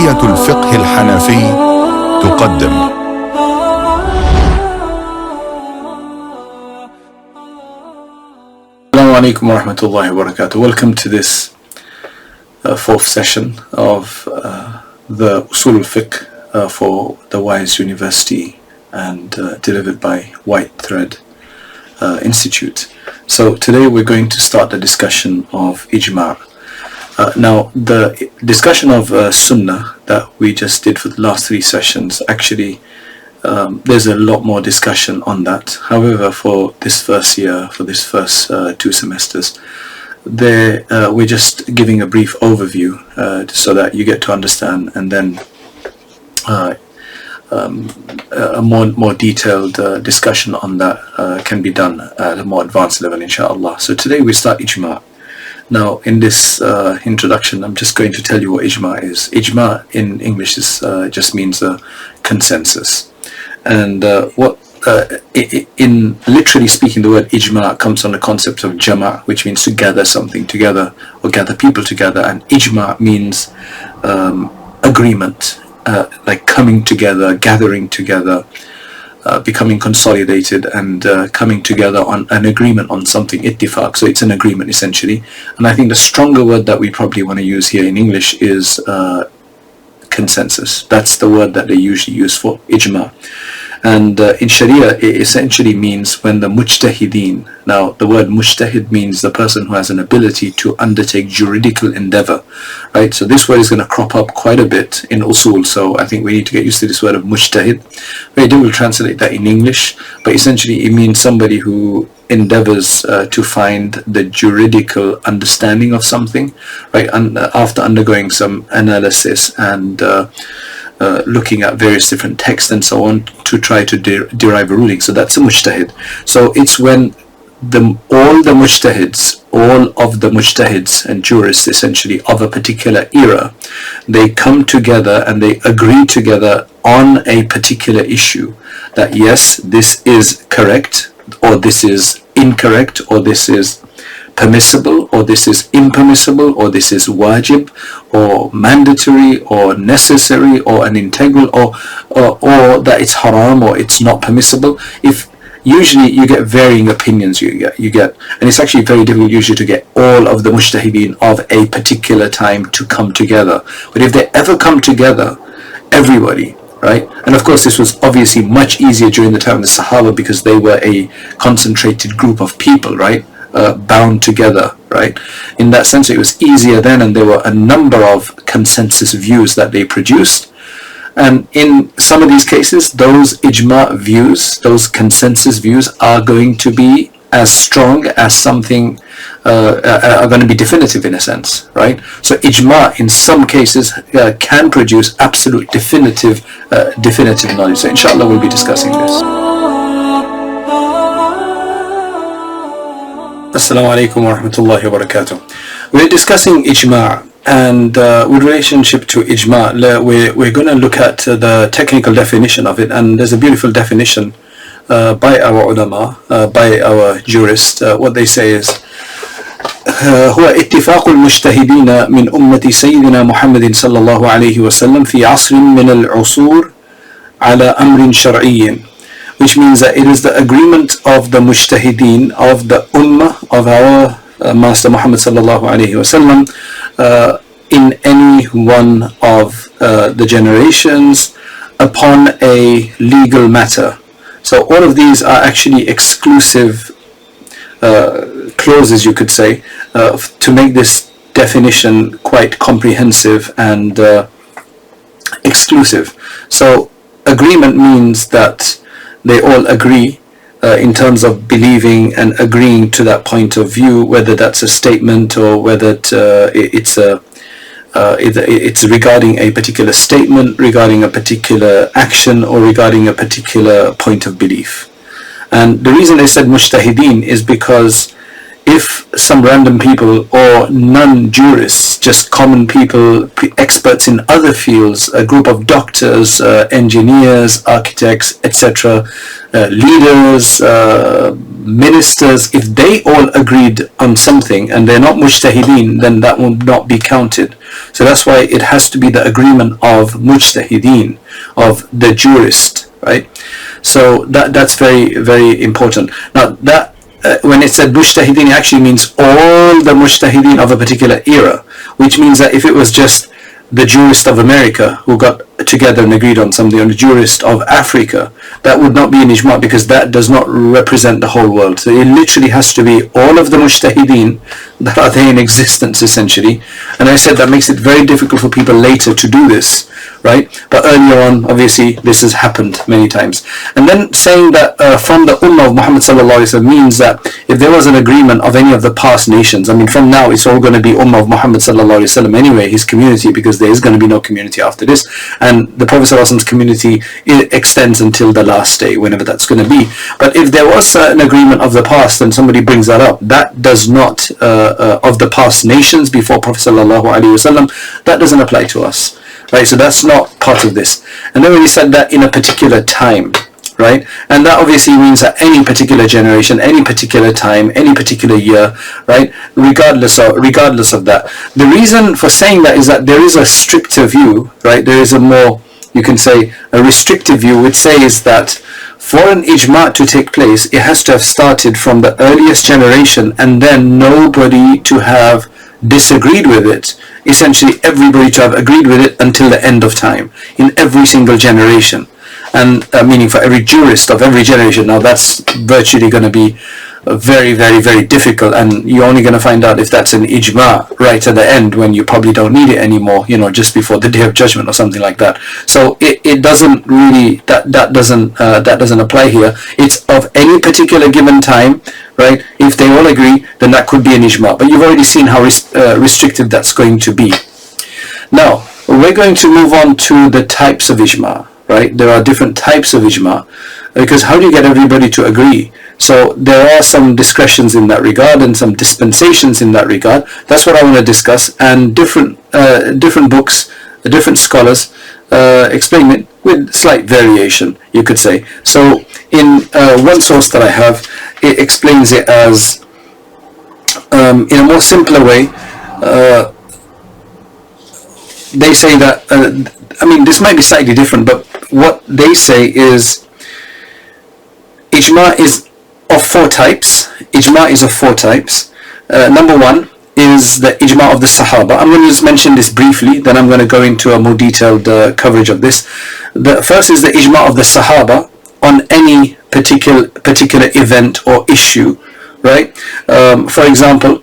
كلية الفقه الحنفي تقدم Assalamu alaikum wa rahmatullahi wa barakatuh. Welcome to this fourth session of the Usul al-Fiqh for the Wise University and delivered by White Thread Institute. So today we're going to start the discussion of Ijma'. Now the discussion of Sunnah that we just did for the last three sessions, actually there's a lot more discussion on that. However, for this first year, for this first 2 semesters, we're just giving a brief overview so that you get to understand, and then a more detailed discussion on that can be done at a more advanced level, inshallah. So today we start Ijma'. Now in this introduction, I'm just going to tell you what Ijma' is. Ijma' in English just means a consensus. And in literally speaking, the word ijma' comes from the concept of jama', which means to gather something together or gather people together, and ijma' means agreement, like coming together, gathering together, becoming consolidated, and coming together on an agreement on something, ittifaq. So it's an agreement essentially. And I think the stronger word that we probably want to use here in English is consensus. That's the word that they usually use for ijma'. And in Sharia, it essentially means when the mujtahideen, now the word mujtahid means the person who has an ability to undertake juridical endeavor, right? So this word is going to crop up quite a bit in usul, so I think we need to get used to this word of mujtahid. Very difficult to translate that in English, but essentially it means somebody who endeavors to find the juridical understanding of something, right? And after undergoing some analysis and looking at various different texts and so on to try to derive a ruling. So that's a mujtahid. So it's when all of the mujtahids and jurists essentially of a particular era, they come together and they agree together on a particular issue that yes, this is correct, or this is incorrect, or this is permissible, or this is impermissible, or this is wajib, or mandatory, or necessary, or an integral, or that it's haram, or it's not permissible. If usually you get varying opinions, you get, and it's actually very difficult usually to get all of the mujtahideen of a particular time to come together. But if they ever come together, everybody, right? And of course this was obviously much easier during the time of the Sahaba because they were a concentrated group of people, right? Bound together, right? In that sense, it was easier then, and there were a number of consensus views that they produced. And in some of these cases, those ijma' views, those consensus views, are going to be as strong as something, are going to be definitive in a sense, right? So ijma' in some cases can produce absolute definitive knowledge. So inshallah we'll be discussing this. Assalamu alaikum wa rahmatullahi wa barakatuh. We're discussing ijma', and with relationship to ijma', we're going to look at the technical definition of it, and there's a beautiful definition by our ulama, by our jurists. What they say is هو اتفاق المجتهدين من أمة سيدنا محمد صلى الله عليه وسلم في عصر من العصور على أمر شرعي, which means that it is the agreement of the mujtahideen of the ummah of our Master Muhammad sallallahu alayhi wasallam in any one of the generations upon a legal matter. So all of these are actually exclusive clauses, you could say, to make this definition quite comprehensive and exclusive. So agreement means that they all agree in terms of believing and agreeing to that point of view, whether that's a statement or whether it's regarding a particular statement, regarding a particular action, or regarding a particular point of belief. And the reason they said mujtahideen is because if some random people or non-jurists just common people, experts in other fields, a group of doctors, engineers, architects, etc., leaders, ministers, if they all agreed on something and they're not mujtahideen, then that will not be counted. So that's why it has to be the agreement of mujtahideen, of the jurist, right? So that's very, very important. Now that when it said mujtahideen, it actually means all the mujtahideen of a particular era, which means that if it was just the jurist of America who got together and agreed on something, or the jurist of Africa, that would not be an ijma, because that does not represent the whole world. So it literally has to be all of the mujtahideen that are there in existence, essentially. And I said that makes it very difficult for people later to do this, right? But earlier on, obviously, this has happened many times. And then saying that from the ummah of Muhammad sallallahu alaihi wasallam means that if there was an agreement of any of the past nations, I mean, from now it's all going to be ummah of Muhammad sallallahu alaihi wasallam anyway, his community, because there is going to be no community after this. And the Prophet sallallahu alaihi wasallam's community, it extends until the last day, whenever that's going to be. But if there was an agreement of the past and somebody brings that up, that does not, of the past nations before Prophet sallallahu alaihi wasallam, that doesn't apply to us. Right, so that's not part of this. And then when he said that in a particular time, right, and that obviously means that any particular generation, any particular time, any particular year, right, regardless of that. The reason for saying that is that there is a stricter view, right, there is a more, you can say, a restrictive view, which says that for an ijma to take place, it has to have started from the earliest generation and then nobody to have disagreed with it, essentially everybody to have agreed with it until the end of time, in every single generation. And meaning for every jurist of every generation. Now that's virtually going to be very, very, very difficult, and you're only going to find out if that's an ijma right at the end, when you probably don't need it anymore, you know, just before the day of judgment or something like that. So it doesn't really, that doesn't apply here. It's of any particular given time, right? If they all agree, then that could be an ijma. But you've already seen how restrictive that's going to be. Now we're going to move on to the types of ijma, right? There are different types of ijma, because how do you get everybody to agree? So there are some discretions in that regard and some dispensations in that regard. That's what I want to discuss, and different books, different scholars explain it with slight variation, you could say. So in one source that I have, it explains it as in a more simpler way. They say that I mean, this might be slightly different, but what they say is ijma is of four types. Ijma is of four types. Number one is the ijma of the Sahaba. I'm going to just mention this briefly, then I'm going to go into a more detailed coverage of this. The first is the ijma of the Sahaba on any particular event or issue, right? For example,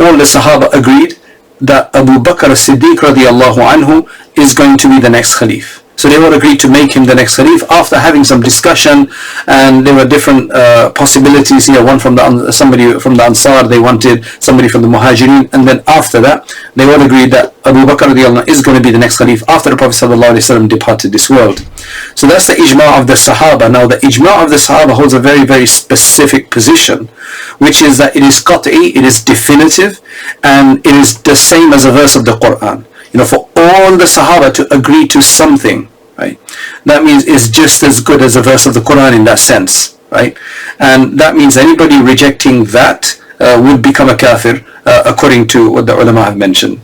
all the Sahaba agreed that Abu Bakr as-Siddiq radiallahu anhu is going to be the next Khalif. So they all agreed to make him the next Khalif after having some discussion, and there were different possibilities here. One from somebody from the Ansar, they wanted somebody from the Muhajirin, and then after that they all agreed that Abu Bakr radiallahu anhu is going to be the next Khalif after the Prophet sallallahu alaihi wasallam departed this world. So that's the ijma of the Sahaba. Now the ijma of the Sahaba holds a very, very specific position, which is that it is qat'i, it is definitive, and it is the same as a verse of the Quran. You know, for all the Sahaba to agree to something, right, that means it's just as good as a verse of the Quran in that sense, right? And that means anybody rejecting that would become a kafir, according to what the ulama have mentioned.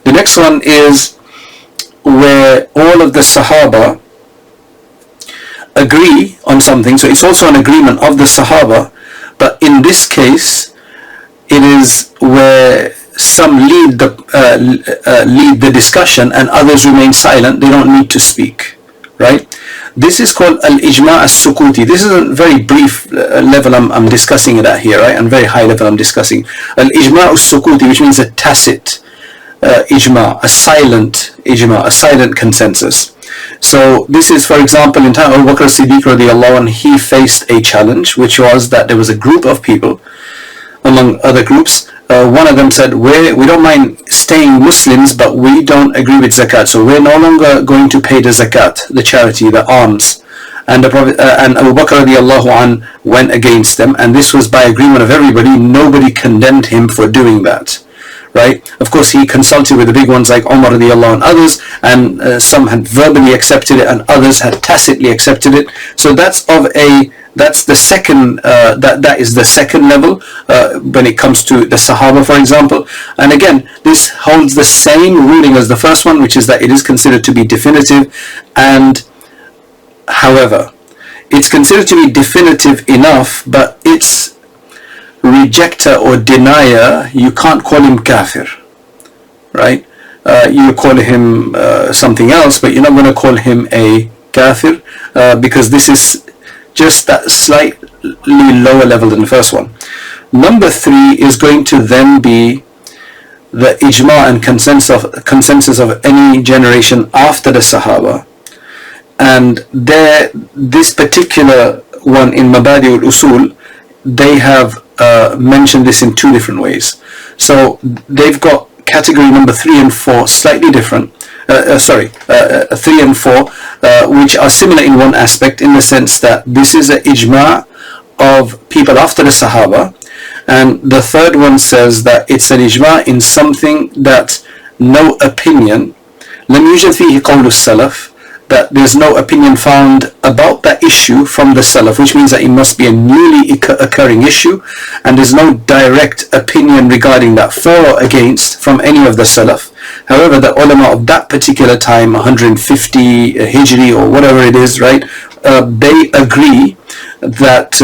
The next one is where all of the Sahaba agree on something. So it's also an agreement of the Sahaba, but in this case it is where some lead the discussion and others remain silent. They don't need to speak, right? This is called al-ijma' as-sukuti. This is a very brief level I'm discussing it at here, right? And very high level I'm discussing al-ijma' as-sukuti, which means a tacit ijma', a silent ijma', a silent consensus. So this is, for example, in time of Abu Bakr as-Siddiq radiallahu anhu, he faced a challenge, which was that there was a group of people, among other groups. One of them said, we don't mind staying Muslims, but we don't agree with zakat, so we're no longer going to pay the zakat, the charity, the alms. And the Prophet and Abu Bakr radiallahu anh went against them, and this was by agreement of everybody. Nobody condemned him for doing that, right? Of course, he consulted with the big ones like Umar radiallahu and others, and some had verbally accepted it and others had tacitly accepted it. So that's the second, that is the second level when it comes to the Sahaba, for example. And again, this holds the same ruling as the first one, which is that it is considered to be definitive. And however, it's considered to be definitive enough, but its rejecter or denier, you can't call him kafir, right? You call him something else, but you're not going to call him a kafir because this is just that slightly lower level than the first one. Number 3 is going to then be the ijma and consensus of any generation after the Sahaba. And this particular one in Mabadi al-Usul, they have mentioned this in 2 different ways. So they've got category number 3 and 4 slightly different. 3 and 4, which are similar in one aspect, in the sense that this is an ijma of people after the Sahaba, and the third one says that it's an ijma in something that no opinion, لم يوجد فيه قول السلف, that there's no opinion found about that issue from the Salaf, which means that it must be a newly occurring issue, and there's no direct opinion regarding that for or against from any of the Salaf. However, the ulama of that particular time, 150 Hijri or whatever it is, right, they agree that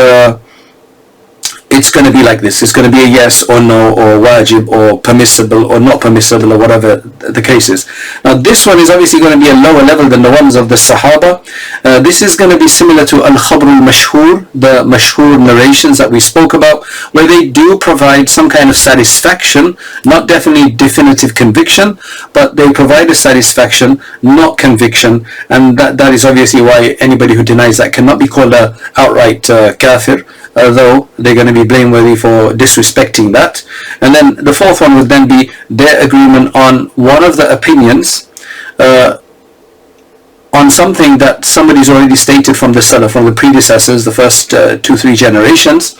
it's going to be like this. It's going to be a yes or no, or wajib, or permissible or not permissible, or whatever the case is. Now this one is obviously going to be a lower level than the ones of the Sahaba. This is going to be similar to al-khabr al-mashhur, the mashhur narrations that we spoke about, where they do provide some kind of satisfaction, not definitely definitive conviction, but they provide a satisfaction, not conviction, and that is obviously why anybody who denies that cannot be called a outright kafir, although they're going to be blameworthy for disrespecting that. And then the fourth one would then be their agreement on one of the opinions on something that somebody's already stated from the Salaf, from the predecessors, the first 2-3 generations.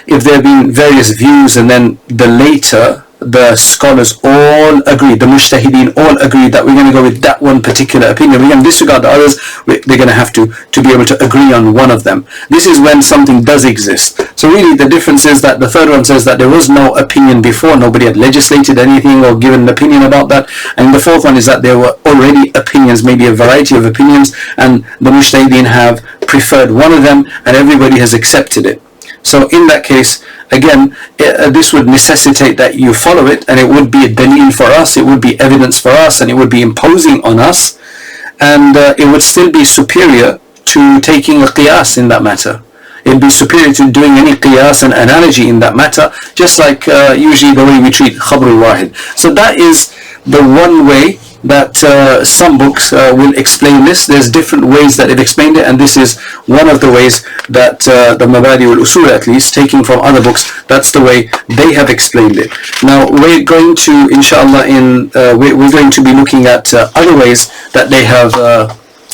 If there have been various views and then the later, the scholars all agree, the mujtahideen all agree that we're going to go with that one particular opinion. We're going to disregard the others. They're going to have to be able to agree on one of them. This is when something does exist. So really the difference is that the third one says that there was no opinion before, nobody had legislated anything or given an opinion about that. And the fourth one is that there were already opinions, maybe a variety of opinions, and the mujtahideen have preferred one of them and everybody has accepted it. So in that case, again, this would necessitate that you follow it, and it would be a dalil for us, it would be evidence for us, and it would be imposing on us, and it would still be superior to taking a qiyas in that matter. It would be superior to doing any qiyas and analogy in that matter, just like usually the way we treat khabr al-wahid. So that is the one way that some books will explain this. There's different ways that they've explained it, and this is one of the ways that the Mabadi al-Usul, at least, taking from other books, that's the way they have explained it. Now we're going to, inshallah, we're going to be looking at other ways that they have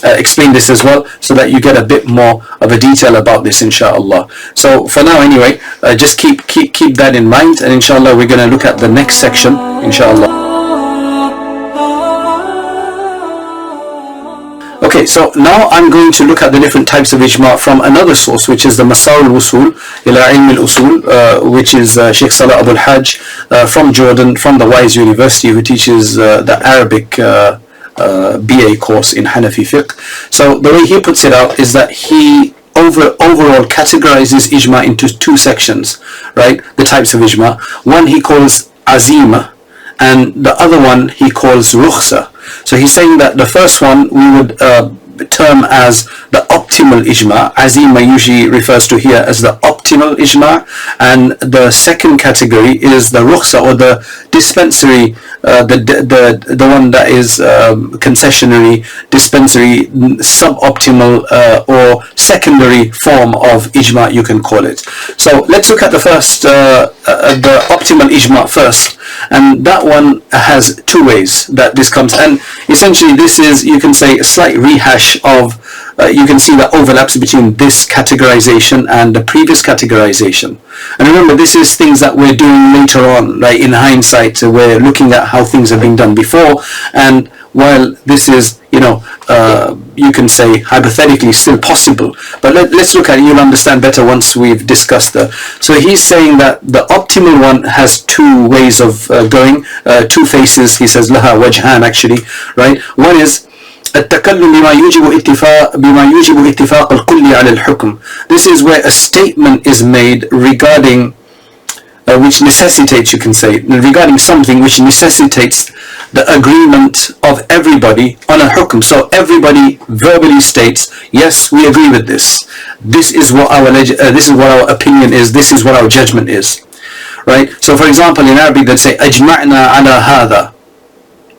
explained this as well, so that you get a bit more of a detail about this, inshallah. So for now anyway, just keep that in mind, and inshallah we're going to look at the next section, inshallah. Okay, so now I'm going to look at the different types of ijma from another source, which is the Masar al-Wusul ila Ilm al-Usul, which is Sheikh Salah Abul Hajj from Jordan, from the Wise University, who teaches the Arabic BA course in Hanafi fiqh. So the way he puts it out is that he overall categorizes ijma into 2 sections, right? The types of ijma. One he calls azima, and the other one he calls rukhsa. So he's saying that the first one we would term as the optimal ijma. Azima usually refers to here as the optimal ijma, and the second category is the rukhsa, or the dispensary the one that is concessionary, dispensary, suboptimal or secondary form of ijma, you can call it. So let's look at the first, the optimal ijma first, and that one has two ways that this comes, and essentially this is, you can say, a slight rehash of you can see the overlaps between this categorization and the previous categorization. And remember, this is things that we're doing later on, right? In hindsight, we're looking at how things have been done before, and while this is, you know, you can say hypothetically still possible, but let's look at it. You'll understand better once we've discussed the. So he's saying that the optimal one has two ways of going, two faces. He says laha wajhan, actually, right? One is التكلم بما يوجب اتفاق الكل على الحكم. This is where a statement is made regarding which necessitates, you can say, regarding something which necessitates the agreement of everybody on a hukm. So everybody verbally states, yes, we agree with this. This is what our opinion is. This is what our judgment is, right? So for example, in Arabic they'd say أجمعنا على هذا.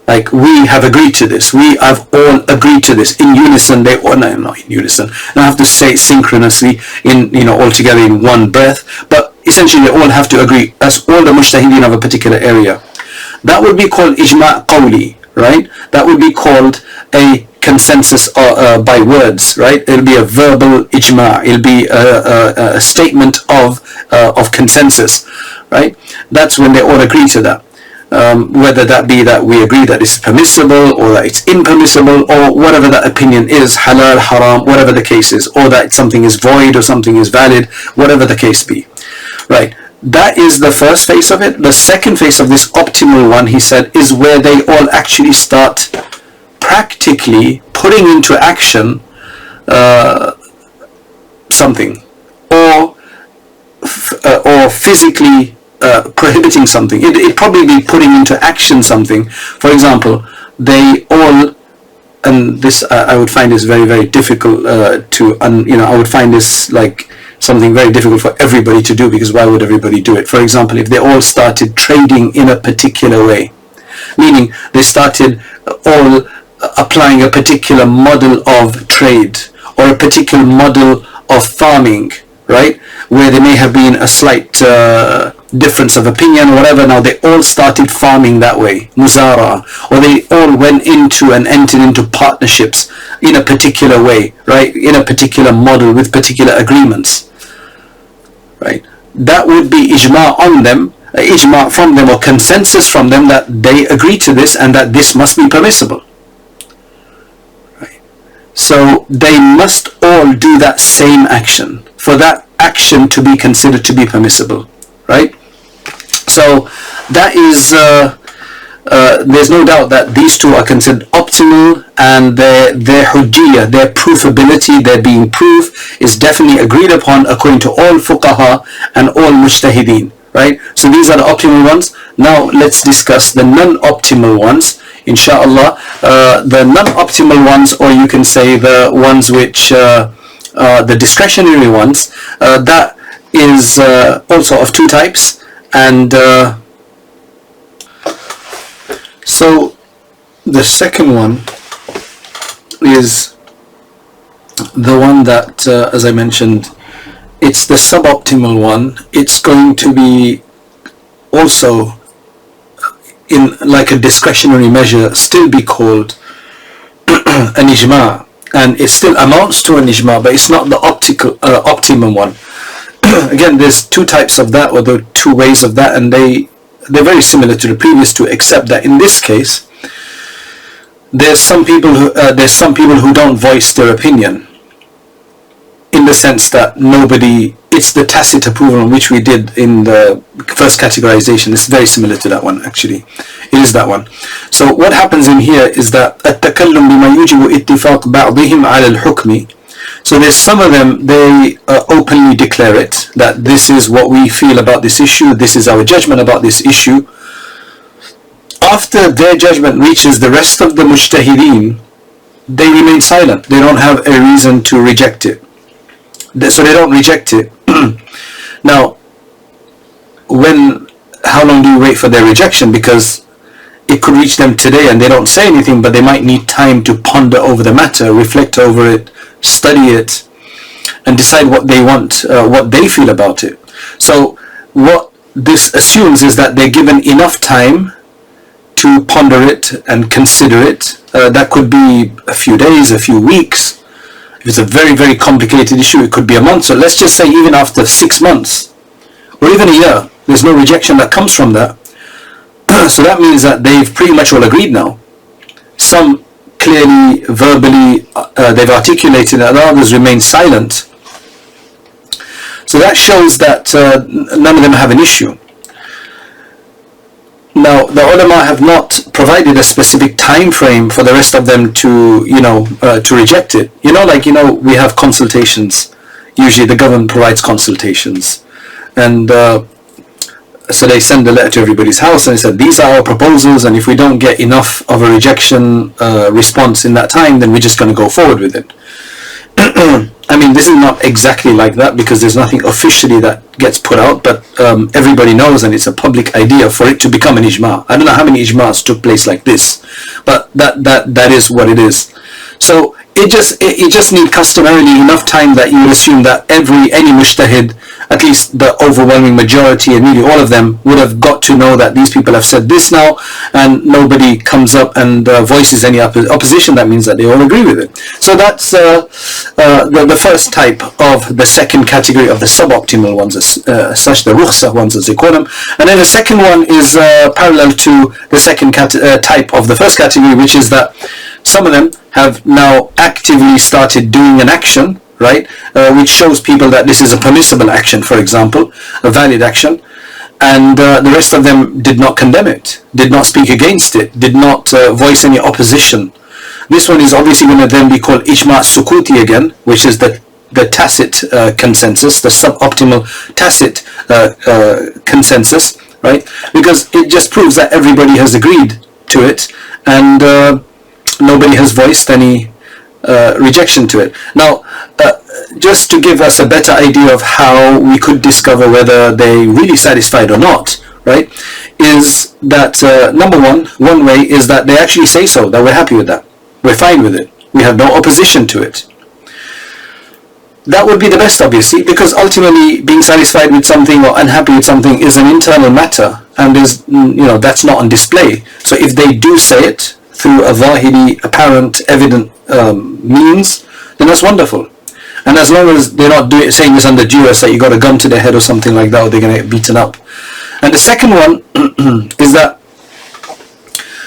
Like, we have agreed to this. We have all agreed to this in unison. They all, no, not in unison. I have to say it synchronously, in, you know, all together in one breath. But essentially, they all have to agree. That's all the mujtahideen of a particular area. That would be called ijma' qawli, right? That would be called a consensus by words, right? It'll be a verbal ijma'. It'll be a statement of consensus, right? That's when they all agree to that. Whether that be that we agree that it's permissible or that it's impermissible, or whatever that opinion is, halal, haram, whatever the case is, or that something is void or something is valid, whatever the case be, right? That is the first phase of it. The second phase of this optimal one, he said, is where they all actually start practically putting into action something, or physically prohibiting something. It'd probably be putting into action something. For example, they all, and this I would find is very, very difficult I would find this like something very difficult for everybody to do, because why would everybody do it? For example, if they all started trading in a particular way, meaning they started all applying a particular model of trade or a particular model of farming, right, where there may have been a slight difference of opinion or whatever. Now they all started farming that way, muzara, or they all went into and entered into partnerships in a particular way, right, in a particular model with particular agreements, right? That would be ijma' on them, ijma' from them, or consensus from them that they agree to this and that this must be permissible, right? So they must all do that same action for that action to be considered to be permissible, right? So that is, there's no doubt that these two are considered optimal, and their hujjiyah, their provability, their being proof, is definitely agreed upon according to all fuqaha and all mujtahideen, right? So these are the optimal ones. Now let's discuss the non-optimal ones, inshallah. The non-optimal ones, or you can say the ones which, the discretionary ones, that is also of two types. And so the second one is the one that, as I mentioned, it's the suboptimal one. It's going to be also, in like a discretionary measure, still be called an ijma', and it still amounts to an ijma', but it's not the optimum one. Again, there's two types of that, or the two ways of that, and they're very similar to the previous two, except that in this case, there's some people who don't voice their opinion, in the sense that it's the tacit approval which we did in the first categorization. It's very similar to that one, actually. It is that one. So what happens in here is that التكلم بما يوجب اتفاق بعضهم على الحكم. So there's some of them, they openly declare it, that this is what we feel about this issue, this is our judgment about this issue. After their judgment reaches the rest of the mujtahideen, they remain silent. They don't have a reason to reject it. So they don't reject it. Now, how long do you wait for their rejection? Because it could reach them today and they don't say anything, but they might need time to ponder over the matter, reflect over it, study it, and decide what they want, what they feel about it. So what this assumes is that they're given enough time to ponder it and consider it. That could be a few days, a few weeks. If it's a very, very complicated issue, it could be a month. So let's just say even after 6 months or even a year, there's no rejection that comes from that. So that means that they've pretty much all agreed now. Some clearly, verbally, they've articulated, and others remain silent. So that shows that none of them have an issue. Now, the ulama have not provided a specific time frame for the rest of them to, to reject it. We have consultations. Usually the government provides consultations. And so they send a letter to everybody's house and they said, these are our proposals, and if we don't get enough of a rejection response in that time, then we're just going to go forward with it. I mean, this is not exactly like that because there's nothing officially that gets put out, but everybody knows, and it's a public idea for it to become an ijma. I don't know how many ijmas took place like this, but that is what it is. So it just needs customarily enough time that you assume that any mujtahid, at least the overwhelming majority and nearly all of them, would have got to know that these people have said this now, and nobody comes up and voices any opposition. That means that they all agree with it. So that's the first type of the second category of the suboptimal ones, such the rukhsah ones as they call them. And then the second one is parallel to the second type of the first category, which is that some of them have now actively started doing an action, right, which shows people that this is a permissible action, for example, a valid action, and the rest of them did not condemn it, did not speak against it, did not voice any opposition. This one is obviously going to then be called ijma' sukuti again, which is the tacit consensus, the suboptimal tacit consensus, right, because it just proves that everybody has agreed to it, and nobody has voiced any rejection to it. Now, just to give us a better idea of how we could discover whether they really satisfied or not, right, is that number one way is that they actually say so, that we're happy with that, we're fine with it, we have no opposition to it. That would be the best, obviously, because ultimately being satisfied with something or unhappy with something is an internal matter, and is, that's not on display. So if they do say it through a zahiri, apparent, evident means, then that's wonderful. And as long as they're not saying this under duress, that you got a gun to their head or something like that, or they're going to get beaten up. And the second one is that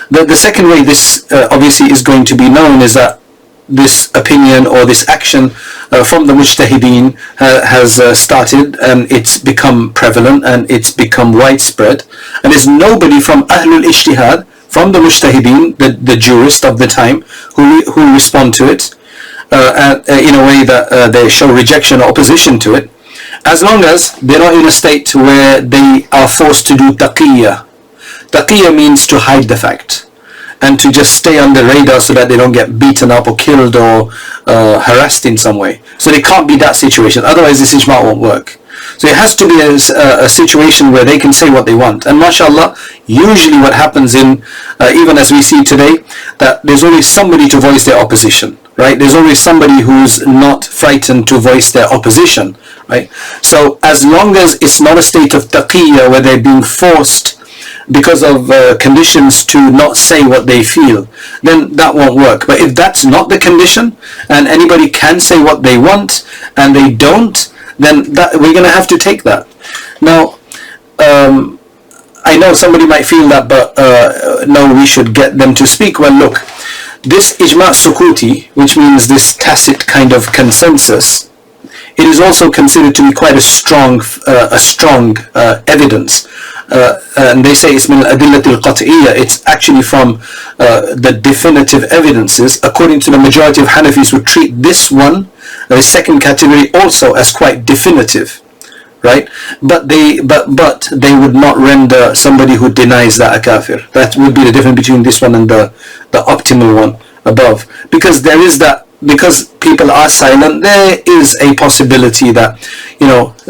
the second way this obviously is going to be known is that this opinion or this action from the mujtahideen has started, and it's become prevalent and it's become widespread, and there's nobody from Ahlul Ijtihad, from the mujtahideen, the jurist of the time, who respond to it in a way that they show rejection or opposition to it, as long as they're not in a state where they are forced to do taqiyya. Taqiyya means to hide the fact and to just stay on the radar so that they don't get beaten up or killed or harassed in some way. So they can't be that situation, otherwise this ijma' won't work. So it has to be a situation where they can say what they want. And mashallah, usually what happens in, even as we see today, that there's always somebody to voice their opposition, right? There's always somebody who's not frightened to voice their opposition, right? So as long as it's not a state of taqiyya where they're being forced because of conditions to not say what they feel, then that won't work. But if that's not the condition, and anybody can say what they want, and they don't, then we're going to have to take that. Now, I know somebody might feel that, but no, we should get them to speak. Well, look, this ijma' sukuti, which means this tacit kind of consensus, it is also considered to be quite a strong evidence. And they say it's min al-adillat al-qat'iyya. It's actually from the definitive evidences. According to the majority of Hanafis, would treat this one, the second category, also as quite definitive, right? But they would not render somebody who denies that a kafir. That would be the difference between this one and the optimal one above, because there is that because people are silent, there is a possibility that,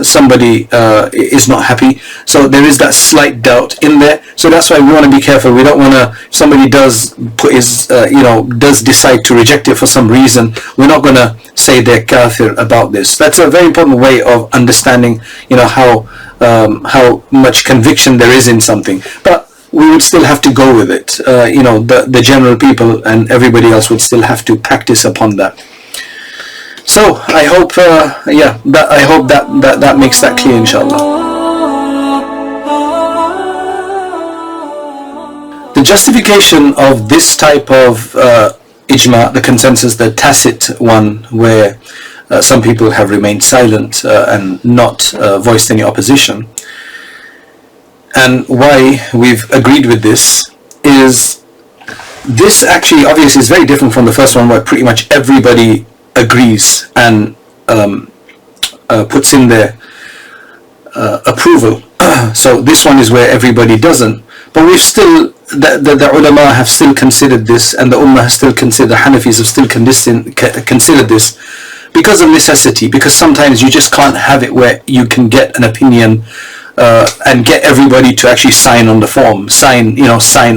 somebody is not happy. So there is that slight doubt in there. So that's why we want to be careful. We don't want to, if somebody does put his, does decide to reject it for some reason, we're not going to say they're kafir about this. That's a very important way of understanding, how much conviction there is in something. But we would still have to go with it. The general people and everybody else would still have to practice upon that. So I hope, that makes that clear, inshallah. The justification of this type of ijma, the consensus, the tacit one, where some people have remained silent and not voiced any opposition, and why we've agreed with this is, this actually obviously is very different from the first one, where pretty much everybody agrees and puts in their approval. So this one is where everybody doesn't, but we've still, the ulama have still considered this, and the ummah has still considered, the Hanafis have still considered this because of necessity, because sometimes you just can't have it where you can get an opinion and get everybody to actually sign on the form, sign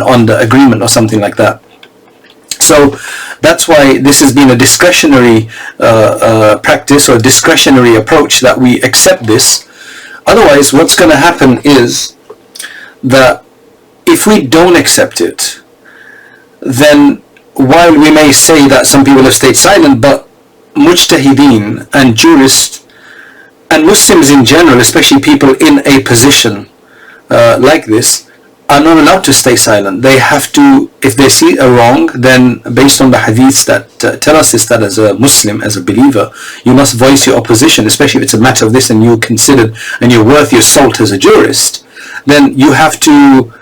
on the agreement or something like that. So that's why this has been a discretionary practice or discretionary approach, that we accept this. Otherwise, what's going to happen is that if we don't accept it, then while we may say that some people have stayed silent, but mujtahideen and jurists and Muslims in general, especially people in a position like this, are not allowed to stay silent. They have to, if they see a wrong, then based on the hadiths that tell us this, that as a Muslim, as a believer, you must voice your opposition, especially if it's a matter of this and you're considered and you're worth your salt as a jurist, then you have to,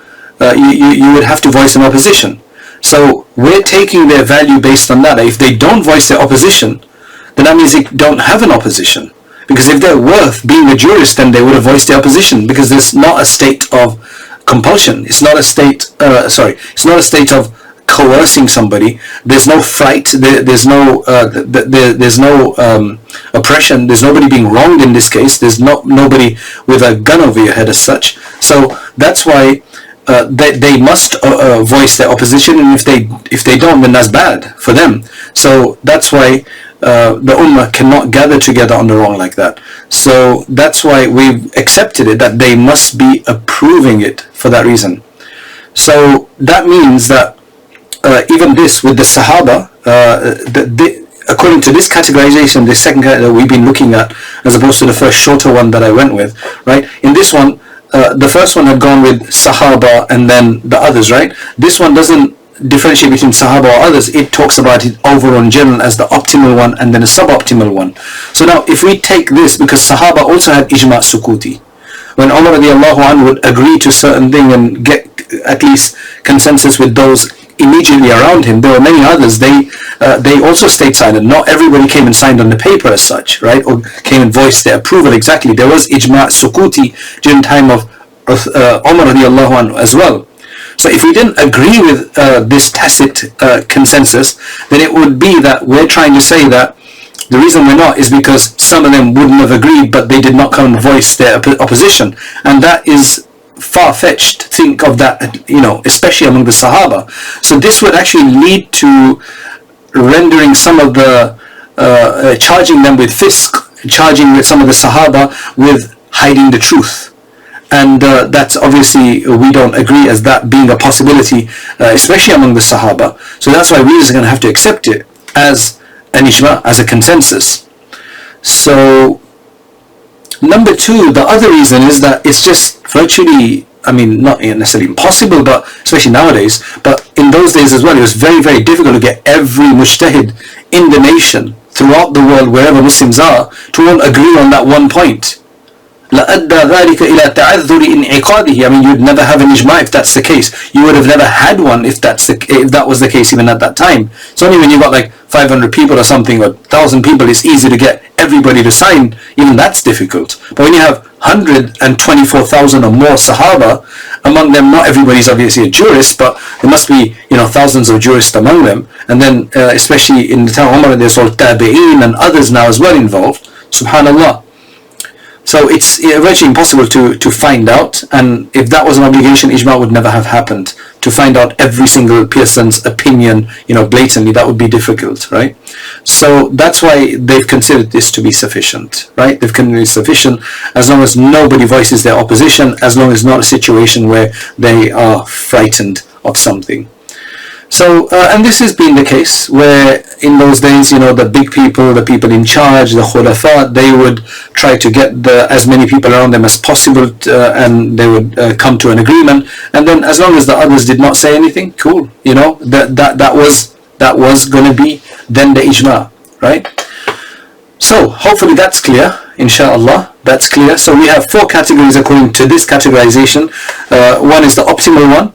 you would have to voice an opposition. So we're taking their value based on that. If they don't voice their opposition, then that means they don't have an opposition. Because if they're worth being a jurist, then they would have voiced their opposition, because there's not a state of compulsion. It's not a state, it's not a state of coercing somebody. There's no fright. There's no oppression. There's nobody being wronged in this case. There's nobody with a gun over your head as such. So that's why they must voice their opposition, and if they don't, then that's bad for them. So that's why the ummah cannot gather together on the wrong like that. So that's why we've accepted it, that they must be approving it for that reason. So that means that even this with the Sahaba, according to this categorization, the second category that we've been looking at, as opposed to the first shorter one that I went with, right? In this one, the first one had gone with Sahaba and then the others, right? This one doesn't differentiate between Sahaba or others. It talks about it overall in general as the optimal one and then a suboptimal one. So now if we take this, because Sahaba also had ijma' sukuti, when Umar radiallahu anhu would agree to certain thing and get at least consensus with those immediately around him, there were many others, they also stayed silent. Not everybody came and signed on the paper as such, right, or came and voiced their approval exactly. There was ijma' sukuti during the time of Umar radiallahu anhu as well. So if we didn't agree with this tacit consensus, then it would be that we're trying to say that the reason we're not is because some of them wouldn't have agreed, but they did not come and voice their opposition. And that is far-fetched to think of that, especially among the Sahaba. So this would actually lead to rendering some of the, charging them with fisq, charging with some of the Sahaba with hiding the truth. And that's obviously, we don't agree as that being a possibility, especially among the Sahaba. So that's why we're just going to have to accept it as an ijma, as a consensus. So number two, the other reason is that it's just virtually, not necessarily impossible, but especially nowadays, but in those days as well, it was very, very difficult to get every mujtahid in the nation, throughout the world, wherever Muslims are, to all agree on that one point. لَأَدَّى ذَلِكَ إِلَى تَعَذُّرِ إِنْعِقَادِهِ. You'd never have an ijma if that's the case. You would have never had one if that was the case even at that time. It's only when you got like 500 people or something, or 1,000 people, it's easy to get everybody to sign, even that's difficult. But when you have 124,000 or more Sahaba, among them, not everybody's obviously a jurist, but there must be, thousands of jurists among them. And then, especially in the time of Umar, there's all tabi'een and others now as well involved. Subhanallah. So it's virtually impossible to find out, and if that was an obligation, ijma would never have happened. To find out every single person's opinion, blatantly, that would be difficult, right? So that's why they've considered this to be sufficient, right? They've considered it sufficient as long as nobody voices their opposition, as long as it's not a situation where they are frightened of something. So, and this has been the case where in those days, the big people, the people in charge, the khulafa, they would try to get as many people around them as possible, and they would come to an agreement. And then as long as the others did not say anything, cool, that was going to be then the ijma, right? So hopefully that's clear, inshallah, that's clear. So we have 4 categories according to this categorization. One is the optimal one,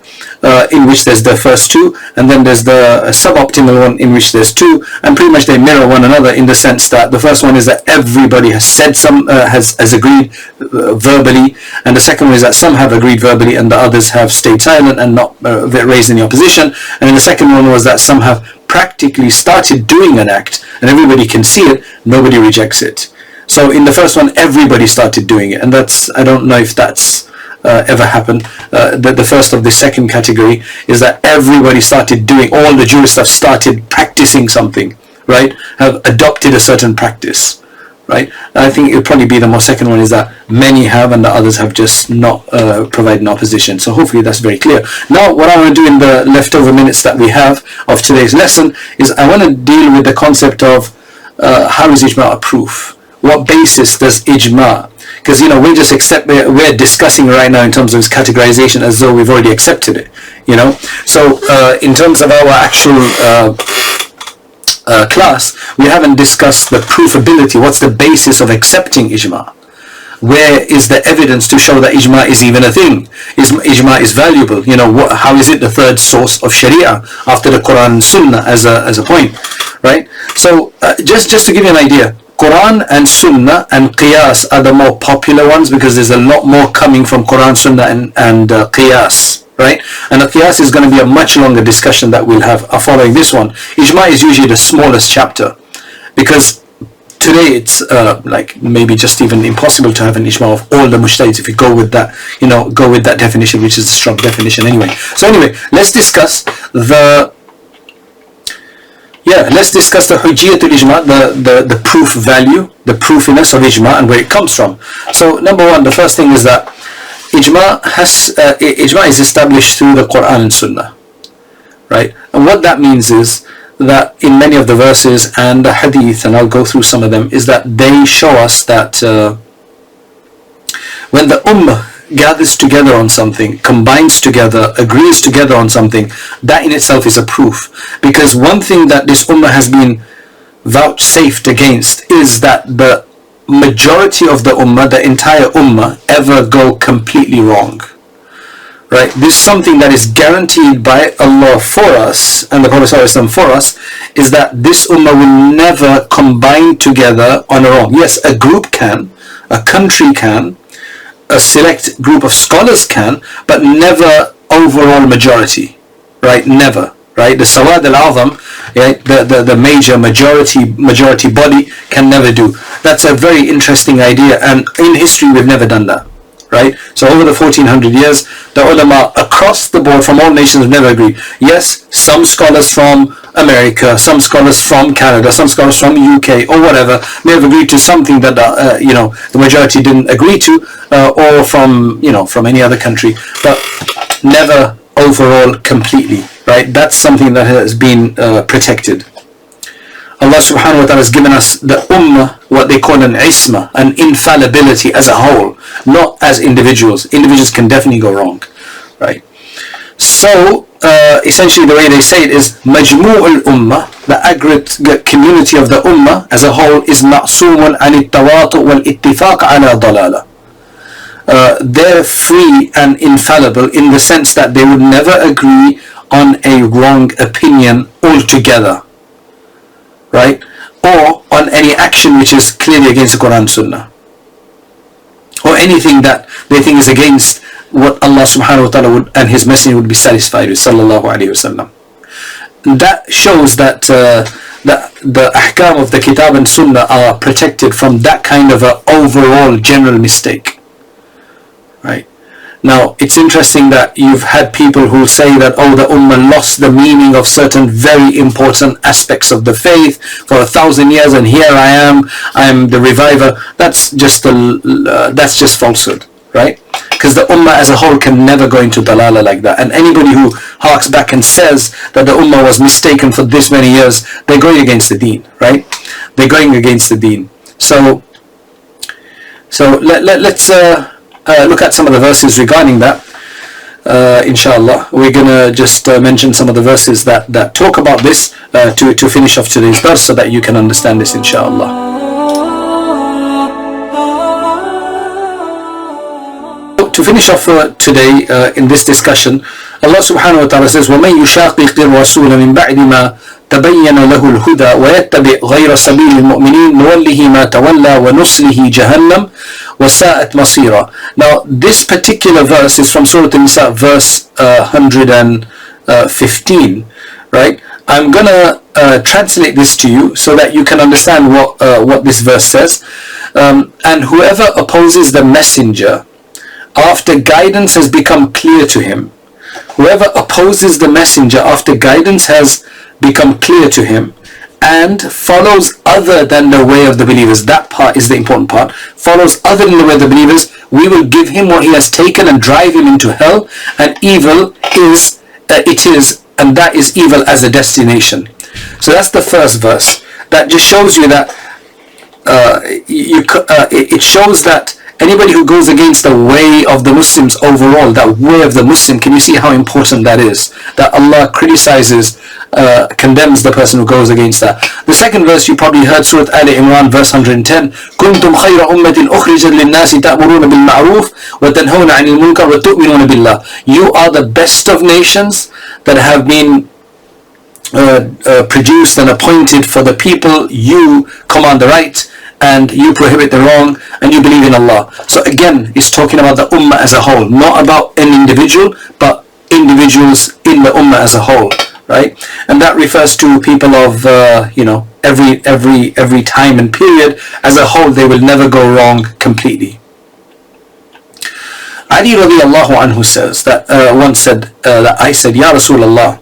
in which there's the first 2, and then there's the suboptimal one in which there's 2, and pretty much they mirror one another in the sense that the first one is that everybody has said has agreed verbally, and the second one is that some have agreed verbally and the others have stayed silent and not raised any opposition, and then the second one was that some have practically started doing an act and everybody can see it, nobody rejects it. So in the first one, everybody started doing it, and I don't know if that's ever happened. The first of the second category is that everybody started doing, all the jurists have started practicing something, right? Have adopted a certain practice, right? I think it'll probably be the more second one, is that many have and the others have just not provided an opposition. So hopefully that's very clear. Now what I want to do in the leftover minutes that we have of today's lesson is I want to deal with the concept of how is ijma a proof? What basis does ijma? Because we're discussing right now in terms of its categorization as though we've already accepted it, So in terms of our actual class, we haven't discussed the provability. What's the basis of accepting ijma? Where is the evidence to show that ijma is even a thing? Ijma is valuable. How is it the third source of Sharia after the Quran and Sunnah as a point, right? So just to give you an idea, Quran and Sunnah and Qiyas are the more popular ones because there's a lot more coming from Quran, Sunnah and Qiyas, right? And the Qiyas is going to be a much longer discussion that we'll have following this one. Ijma is usually the smallest chapter because today it's like maybe just even impossible to have an ijma of all the mujtahids if you go with that, go with that definition, which is a strong definition anyway. So anyway, let's discuss the hujjiyatul ijma, the proof value, the proofiness of ijma and where it comes from. So number one, the first thing is that ijma is established through the Quran and Sunnah, right? And what that means is that in many of the verses and the hadith, and I'll go through some of them, is that they show us that when the ummah gathers together on something, combines together, agrees together on something, that in itself is a proof. Because one thing that this ummah has been vouchsafed against is that the majority of the ummah, the entire ummah, ever go completely wrong. Right? This is something that is guaranteed by Allah for us and the Prophet ﷺ for us, is that this ummah will never combine together on a wrong. Yes, a group can, a country can, a select group of scholars can, but never overall majority, right? Never, right? The Sawad al-Azam, right? the major majority body can never do. That's a very interesting idea, and in history we've never done that, right? So over the 1400 years, the ulama across the board from all nations have never agreed. Yes, some scholars from America, some scholars from Canada, some scholars from UK or whatever may have agreed to something that the majority didn't agree to, or from any other country, but never overall completely, right? That's something that has been protected. Allah subhanahu wa ta'ala has given us the ummah, what they call an isma, an infallibility as a whole, not as individuals. Individuals can definitely go wrong, right? So essentially the way they say it is majmu' al-ummah, the aggregate community of the ummah as a whole, is ma'sumun an al-tawatu' wal-ittifaq ala dalala. They're free and infallible in the sense that they would never agree on a wrong opinion altogether, right? or on any action which is clearly against the Quran and Sunnah, or anything that they think is against what Allah subhanahu wa ta'ala would, and His Messenger would be satisfied with, sallallahu alayhi wasallam. That shows that the ahkam of the Kitab and Sunnah are protected from that kind of a overall general mistake, right? Now, it's interesting that you've had people who say that, oh, the Ummah lost the meaning of certain very important aspects of the faith for 1,000 years, and here I am the reviver. That's just falsehood, right? Because the Ummah as a whole can never go into dalala like that. And anybody who harks back and says that the Ummah was mistaken for this many years, they're going against the deen, right? They're going against the deen. So let's look at some of the verses regarding that. Inshallah, we're gonna just mention some of the verses that talk about this to finish off today's verse, so that you can understand this, inshallah. To finish off today in this discussion, Allah subhanahu wa ta'ala says, وَمَنْ يُشَاقِقِ الرَّسُولَ مِنْ بَعْدِ مَا تَبَيَّنَ لَهُ الْهُدَى وَيَتَّبِعْ غَيْرَ سَبِيلِ الْمُؤْمِنِينَ نُوَلِّهِ مَا تَوَلَّى وَنُصْلِهِ جَهَنَّمَ وَسَاءَتْ مَصِيرًا. Now, this particular verse is from Surah An-Nisa, verse 115, right? I'm gonna translate this to you so that you can understand what this verse says. And whoever opposes the messenger after guidance has become clear to him, whoever opposes the messenger after guidance has become clear to him, and follows other than the way of the believers, that part is the important part, follows other than the way of the believers, we will give him what he has taken and drive him into hell, and evil is, and that is evil as a destination. So that's the first verse. That just shows you that, it shows that anybody who goes against the way of the Muslims overall, that way of the Muslim, can you see how important that is? That Allah criticizes, condemns the person who goes against that. The second verse you probably heard, Surah Al Imran, verse 110. كُنْتُمْ خَيْرَ أُمَّةٍ أُخْرِجَتْ لِلنَّاسِ تَأْمُرُونَ بِالْمَعْرُوفِ وَتَنْهَوْنَ عَنِ الْمُنكَرِ وَتُؤْمِنُونَ بِاللَّهِ. You are the best of nations that have been produced and appointed for the people. You command the right and you prohibit the wrong, and you believe in Allah. So again, it's talking about the Ummah as a whole, not about an individual, but individuals in the Ummah as a whole, right? And that refers to people of every time and period. As a whole, they will never go wrong completely. Ali radiallahu anhu says that once said that I said, Ya Rasulullah,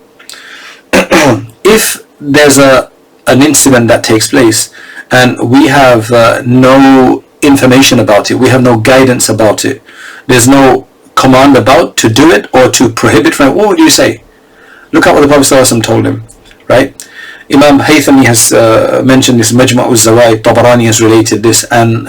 if there's an incident that takes place and we have no information about it, we have no guidance about it, there's no command about to do it or to prohibit from it, what would you say? Look at what the Prophet ﷺ told him, right? Imam Haythami has mentioned this, Majma' al-Zawaid, Tabarani has related this, and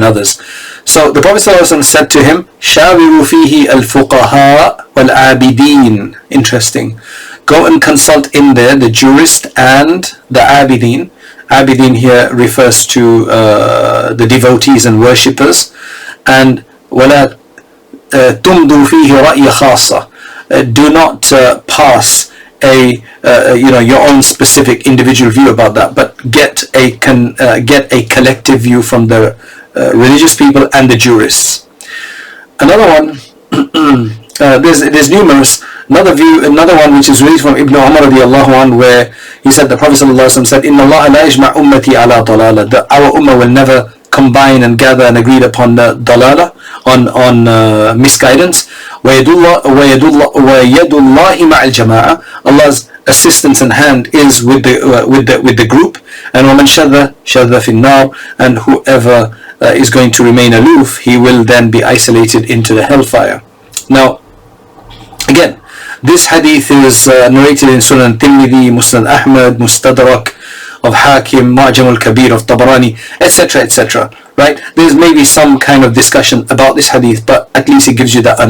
others. So the Prophet ﷺ said to him, شَاوِرُوا فِيهِ الْفُقَهَاء وَالْعَابِدِينَ. Interesting. Go and consult in there the jurist and the abidin. Abidin here refers to the devotees and worshippers. And وَلَا تُمْدُوا فِيهِ رَأْيَ خَاصَّةً. Do not pass your own specific individual view about that, but get a collective view from the religious people and the jurists. Another one, there's numerous. Another one which is related from Ibn Umar radiallahu anhu, where he said, the Prophet sallallahu alaihi wasallam said, "Inna Allah la yajma' ummati ala dalala." That our ummah will never combine and gather and agreed upon the dalala, on misguidance. وَيَدُ اللَّهِ مَعَ الْجَمَاعَةِ. Allah's assistance and hand is with the group. And وَمَنْ شَذَّ فِي النَّارِ. And whoever is going to remain aloof, he will then be isolated into the hellfire. Now, again, this hadith is narrated in Sunan Tirmidhi, Musnad Ahmad, Mustadrak of Hakim, Mu'jam al-Kabir of Tabarani, etc., etc. Right? There's maybe some kind of discussion about this hadith, but at least it gives you that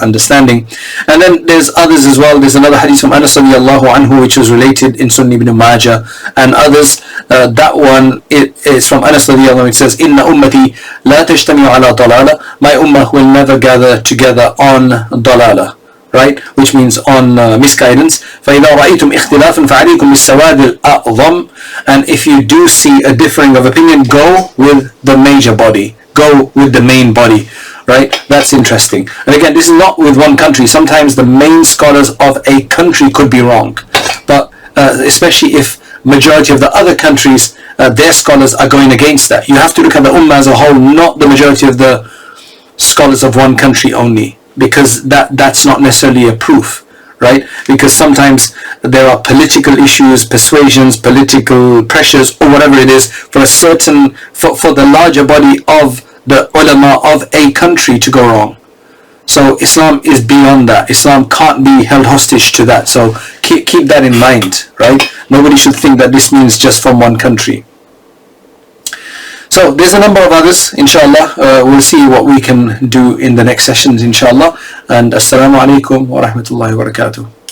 understanding. And then there's others as well. There's another hadith from Anas radiallahu anhu, which was related in Sunan Ibn Majah and others. That one is from Anas radiallahu anhu. It says, "Inna ummati la tajtami'u ala dalala." My ummah will never gather together on dalala. right? Which means on misguidance. فَإِذَا رَأَيْتُمْ اِخْتِلَافًا فَعَلَيْكُمْ بِالسَّوَادِ الْأَعْظَمِ. And if you do see a differing of opinion, go with the major body. Go with the main body, right? That's interesting. And again, this is not with one country. Sometimes the main scholars of a country could be wrong. But especially if majority of the other countries, their scholars are going against that. You have to look at the ummah as a whole, not the majority of the scholars of one country only, because that's not necessarily a proof, right? Because sometimes there are political issues, persuasions, political pressures, or whatever it is, for a certain, for the larger body of the ulama of a country to go wrong. So Islam is beyond that. Islam can't be held hostage to that. So keep that in mind, right? Nobody should think that this means just from one country. So there's a number of others, inshallah. We'll see what we can do in the next sessions, inshallah. And assalamu alaikum wa rahmatullahi wa barakatuh.